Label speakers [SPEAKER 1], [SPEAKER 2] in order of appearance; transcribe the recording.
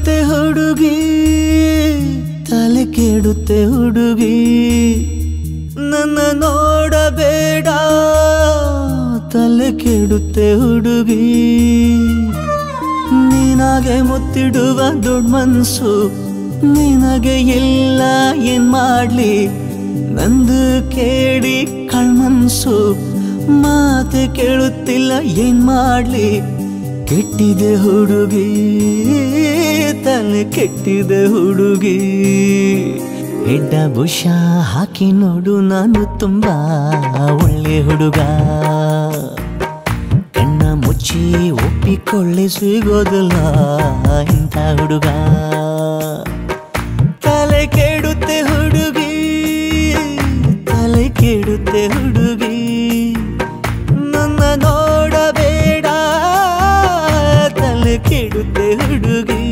[SPEAKER 1] ಕೆಡುತ್ತೆ ಹುಡುಗಿ ತಲೆ ಕೆಡುತ್ತೆ ಹುಡುಗಿ ನನ್ನ ನೋಡಬೇಡ ತಲೆ ಕೆಡುತ್ತೆ ಹುಡುಗಿ ನಿನಗೆ ಮುತ್ತಿಡುವ ದೊಡ್ಡ ಮನಸ್ಸು ನಿನಗೆ ಇಲ್ಲ ಏನ್ ಮಾಡ್ಲಿ ನಂದು ಕೇಳಿ ಕಳ್ಮನ್ಸು ಮಾತೆ ಕೇಳುತ್ತಿಲ್ಲ ಏನ್ ಮಾಡ್ಲಿ ಕೆಟ್ಟಿದೆ ಹುಡುಗಿ ತಲೆ ಕೆಟ್ಟಿದೆ ಹುಡುಗಿ ಹೆಡ್ಡ ಬುಷ ಹಾಕಿ ನೋಡು ನಾನು ತುಂಬಾ ಒಳ್ಳೆ ಹುಡುಗ ಕಣ್ಣ ಮುಚ್ಚಿ ಒಪ್ಪಿಕೊಳ್ಳಿ ಸಿಗೋದಿಲ್ಲ ಇಂಥ ಹುಡುಗ ತಲೆ ಕೆಡುತ್ತೆ ಹುಡುಗಿ ತಲೆ ಕೆಡುತ್ತೆ ಹುಡುಗಿ ನನ್ನ ನೋಡಬೇಡ ತಲೆ ಕೆಡುತ್ತೆ ಹುಡುಗಿ